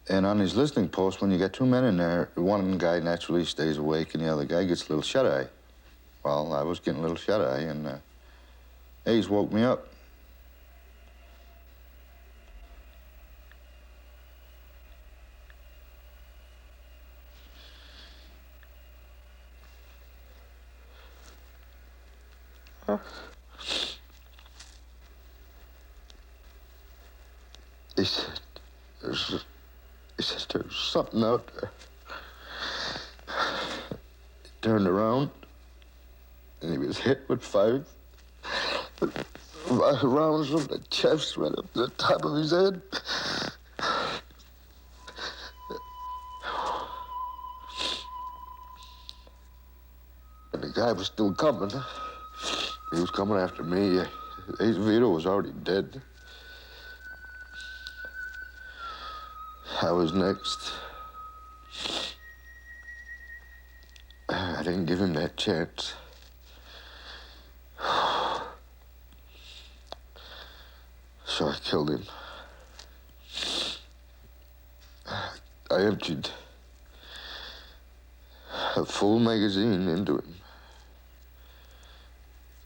And on his listening post, when you get two men in there, one guy naturally stays awake and the other guy gets a little shut-eye. Well, I was getting a little shut-eye, and Hayes woke me up. He said, there's something out there. He turned around, and he was hit with 5 rounds from the chest right up to the top of his head. And the guy was still coming. He was coming after me. Ace Vito was already dead. I was next. I didn't give him that chance. So I killed him. I emptied a full magazine into him.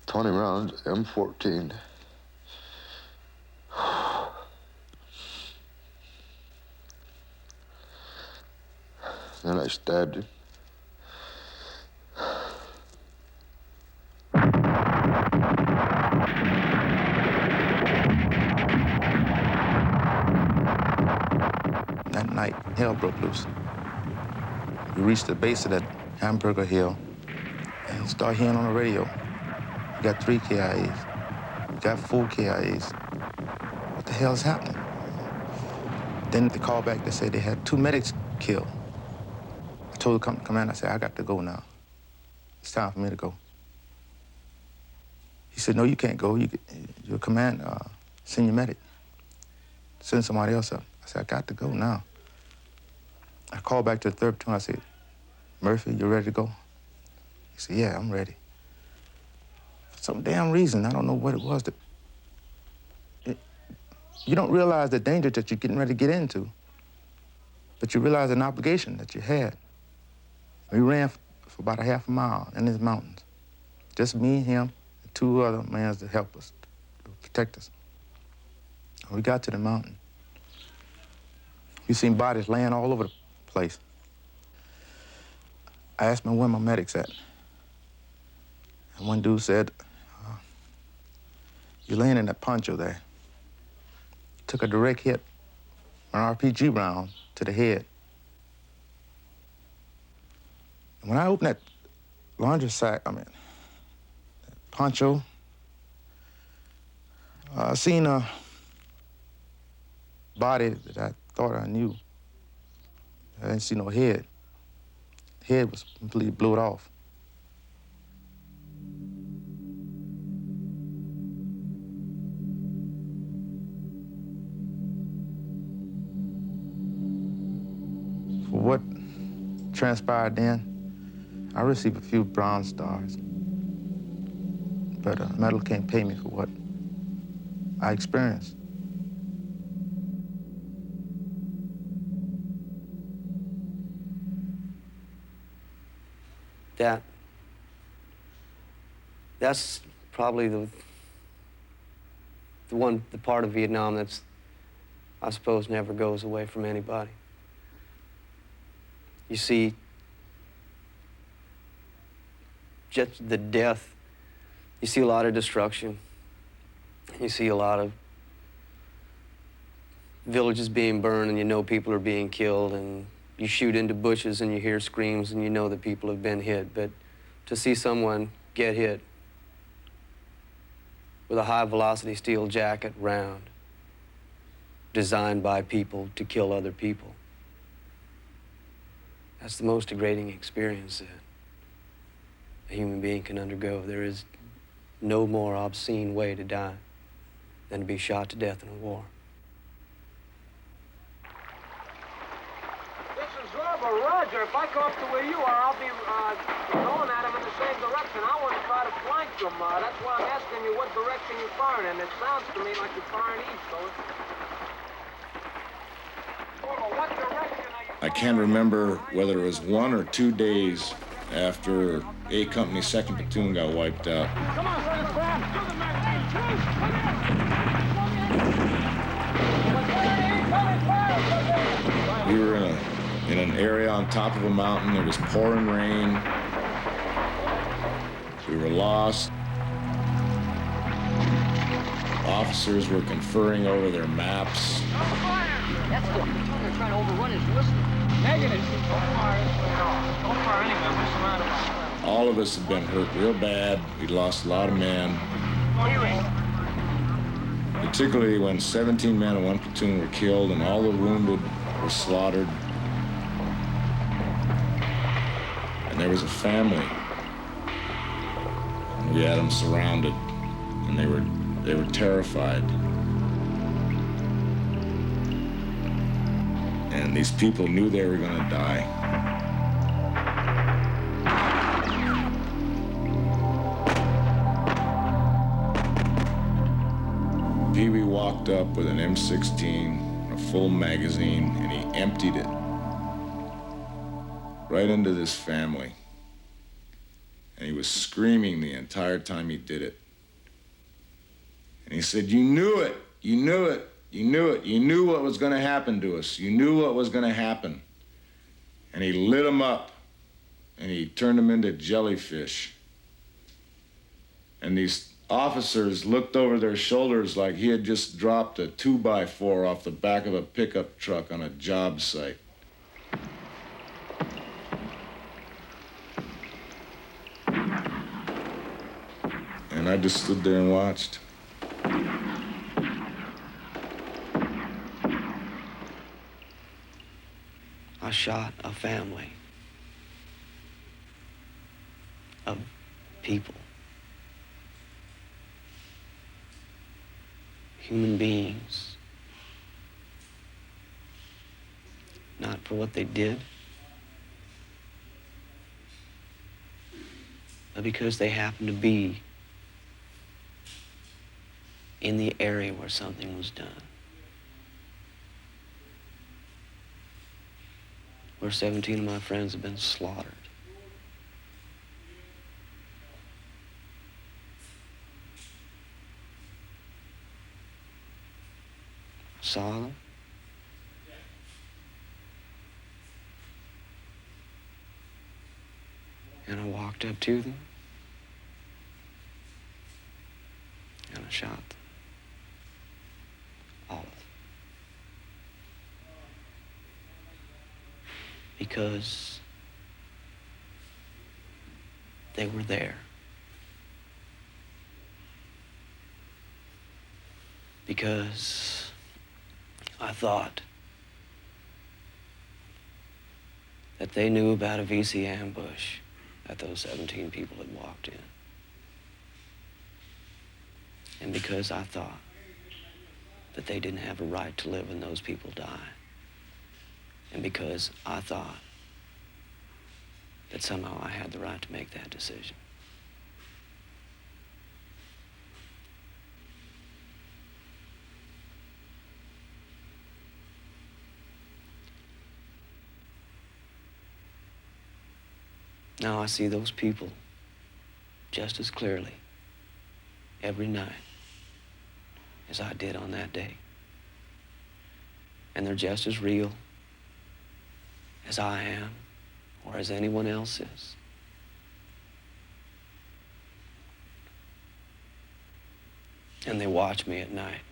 20 rounds, M14. Then I stabbed him. That night, hell broke loose. We reached the base of that hamburger hill and started hearing on the radio. We got 3 KIAs. We got 4 KIAs. What the hell is happening? Then they called back, they said they had 2 medics killed. I told the commander, I said, I got to go now. It's time for me to go. He said, no, you can't go. You're command, senior medic. Send somebody else up. I said, I got to go now. I called back to the 3rd platoon. I said, Murphy, you ready to go? He said, yeah, I'm ready. For some damn reason, I don't know what it was that... You don't realize the danger that you're getting ready to get into, but you realize an obligation that you had. We ran for about a half a mile in these mountains. Just me, him, and 2 other men to help us, to protect us. When we got to the mountain, we seen bodies laying all over the place. I asked him where my medics at. And one dude said, you're laying in that poncho there. Took a direct hit, an RPG round to the head. And when I opened that laundry sack, that poncho, I seen a body that I thought I knew. I didn't see no head. Head was completely blown off. For what transpired then, I received a few Bronze Stars, but a medal can't pay me for what I experienced. That's probably the part of Vietnam that's, I suppose, never goes away from anybody. You see just the death. You see a lot of destruction. You see a lot of villages being burned, and you know people are being killed, and you shoot into bushes and you hear screams and you know that people have been hit. But to see someone get hit with a high-velocity steel jacket round designed by people to kill other people, that's the most degrading experience that a human being can undergo. There is no more obscene way to die than to be shot to death in a war. This is Roger. If I go up to where you are, I'll be going at him in the same direction. I want to try to flank him. That's why I'm asking you what direction you're firing in. It sounds to me like you're firing east, so what direction? I can't remember whether it was 1 or 2 days after A Company's 2nd Platoon got wiped out. Come on, let's grab. We were in an area on top of a mountain. It was pouring rain. We were lost. Officers were conferring over their maps. That's the platoon they're trying to overrun is whistling. Negative. Don't fire anywhere. We're surrounded. All of us had been hurt real bad. We'd lost a lot of men. Particularly when 17 men in one platoon were killed and all the wounded were slaughtered. And there was a family. And we had them surrounded, and they were terrified. And these people knew they were going to die. Pee-wee walked up with an M16, a full magazine, and he emptied it right into this family. And he was screaming the entire time he did it. And he said, "You knew it, you knew it, you knew it, you knew what was going to happen to us, you knew what was going to happen." And he lit them up, and he turned them into jellyfish. And these officers looked over their shoulders like he had just dropped a 2x4 off the back of a pickup truck on a job site. And I just stood there and watched. I shot a family of people, human beings, not for what they did, but because they happened to be in the area where something was done. Where 17 of my friends have been slaughtered. I saw them. And I walked up to them. And I shot them. All of them. Because they were there. Because I thought that they knew about a VC ambush that those 17 people had walked in. And because I thought that they didn't have a right to live when those people die. And because I thought that somehow I had the right to make that decision. Now I see those people just as clearly every night as I did on that day. And they're just as real as I am, or as anyone else is. And they watch me at night.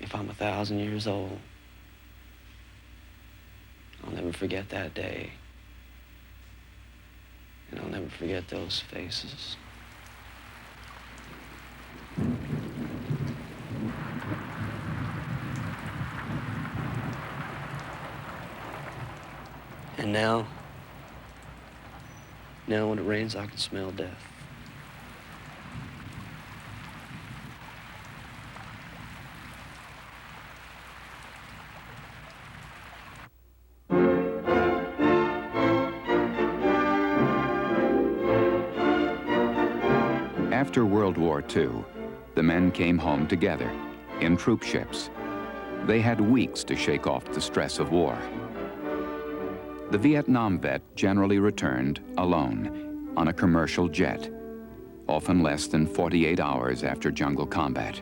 If I'm 1,000 years old, I'll never forget that day. And I'll never forget those faces. And now when it rains, I can smell death. After World War II, the men came home together in troop ships. They had weeks to shake off the stress of war. The Vietnam vet generally returned alone on a commercial jet, often less than 48 hours after jungle combat.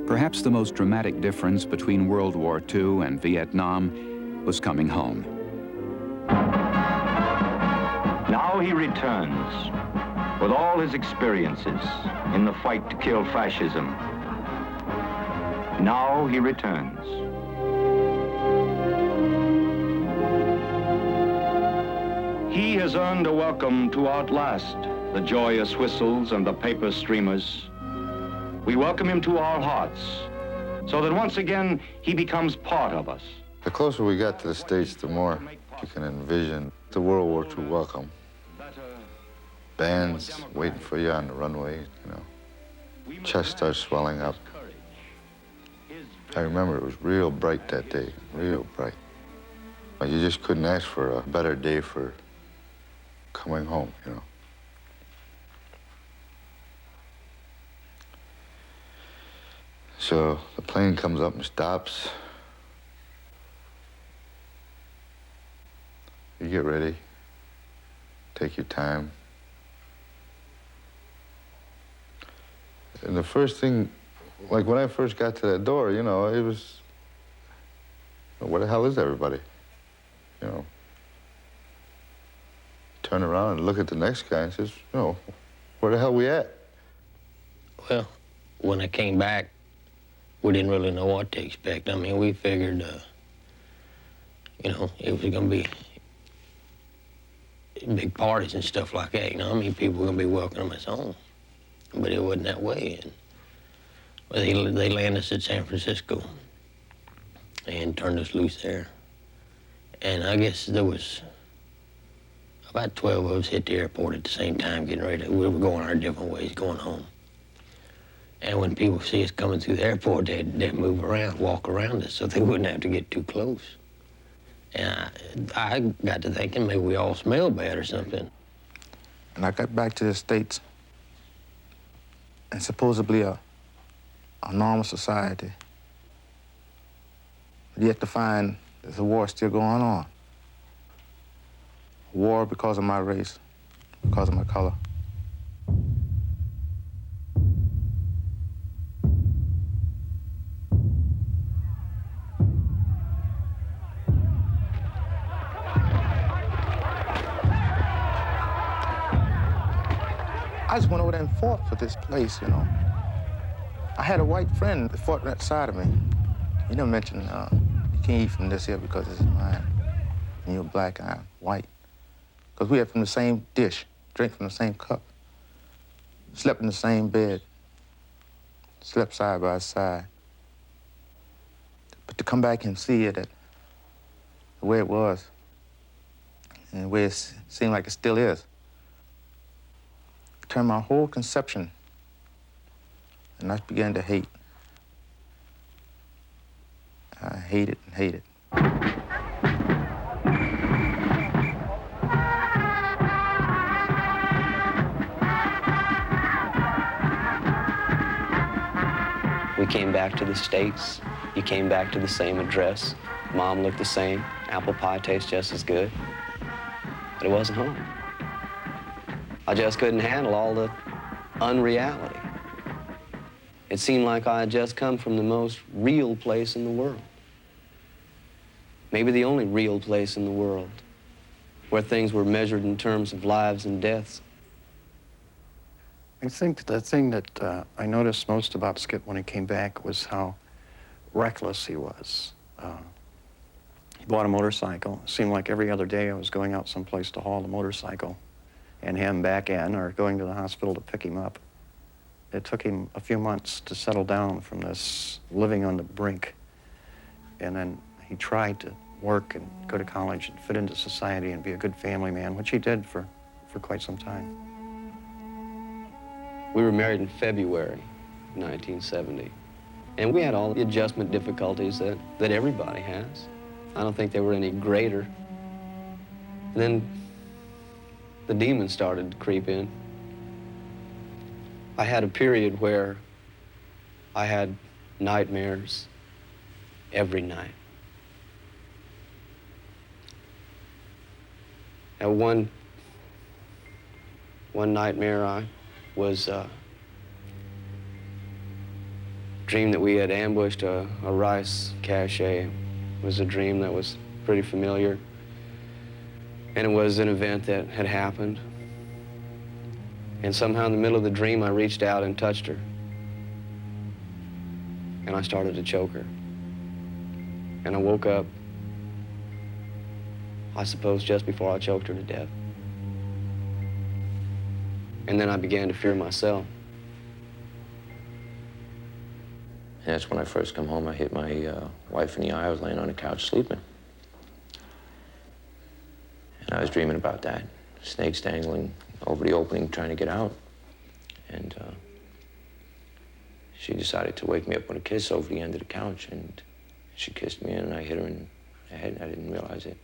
Perhaps the most dramatic difference between World War II and Vietnam was coming home. Now he returns with all his experiences in the fight to kill fascism. Now he returns. He has earned a welcome to outlast the joyous whistles and the paper streamers. We welcome him to our hearts, so that once again he becomes part of us. The closer we got to the States, the more you can envision the World War II welcome. Bands waiting for you on the runway, you know. Chest starts swelling up. I remember it was real bright that day, real bright. You just couldn't ask for a better day for coming home, you know. So the plane comes up and stops. You get ready, take your time. And the first thing, like when I first got to that door, you know, it was, where the hell is everybody? You know. Turn around and look at the next guy and says, you know, where the hell we at? Well, when I came back, we didn't really know what to expect. I mean, we figured, you know, it was gonna be big parties and stuff like that, you know. I mean, people were gonna be welcoming us home, but it wasn't that way. And well, they landed us at San Francisco and turned us loose there. And I guess there was about 12 of us hit the airport at the same time, getting ready. We were going our different ways, going home. And when people see us coming through the airport, they'd move around, walk around us, so they wouldn't have to get too close. And I got to thinking maybe we all smell bad or something. And I got back to the States, and supposedly a normal society, yet to find there's a war still going on. War because of my race, because of my color. I just went over there and fought for this place, you know. I had a white friend that fought right side of me. He never mentioned, you can't eat from this here because this is mine. And you're black, I'm white. Because we had from the same dish, drink from the same cup, slept in the same bed, slept side by side. But to come back and see it the way it was, and the way it seemed like it still is, turned my whole conception, and I began to hate. I hated and hated. We came back to the States. You came back to the same address. Mom looked the same. Apple pie tastes just as good. But it wasn't home. I just couldn't handle all the unreality. It seemed like I had just come from the most real place in the world. Maybe the only real place in the world where things were measured in terms of lives and deaths. I think the thing that I noticed most about Skip when he came back was how reckless he was. He bought a motorcycle. It seemed like every other day I was going out someplace to haul the motorcycle and him back in, or going to the hospital to pick him up. It took him a few months to settle down from this living on the brink. And then he tried to work and go to college and fit into society and be a good family man, which he did for quite some time. We were married in February 1970. And we had all the adjustment difficulties that everybody has. I don't think they were any greater. Then the demons started to creep in. I had a period where I had nightmares every night. And one nightmare I was dream that we had ambushed a rice cache. It was a dream that was pretty familiar. And it was an event that had happened. And somehow in the middle of the dream, I reached out and touched her. And I started to choke her. And I woke up, I suppose, just before I choked her to death. And then I began to fear myself. And that's when I first come home. I hit my wife in the eye. I was laying on the couch sleeping. And I was dreaming about that. Snakes dangling over the opening, trying to get out. And she decided to wake me up with a kiss over the end of the couch. And she kissed me, and I hit her in the head, and I didn't realize it.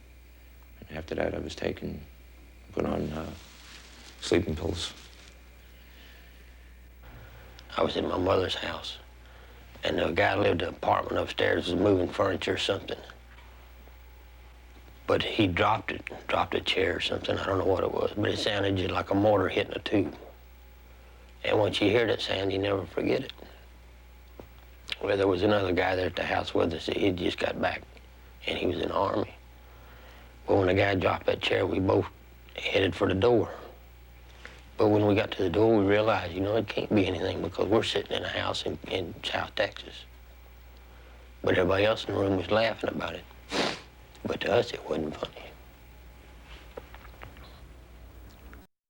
And after that, I was taken, put on sleeping pills. I was in my mother's house, and the guy lived in an apartment upstairs, was moving furniture or something. But he dropped a chair or something, I don't know what it was, but it sounded just like a mortar hitting a tube. And once you hear that sound, you never forget it. Well, there was another guy there at the house with us. He just got back, and he was in the Army. Well, when the guy dropped that chair, we both headed for the door. But when we got to the door, we realized, you know, it can't be anything because we're sitting in a house in South Texas. But everybody else in the room was laughing about it. But to us, it wasn't funny.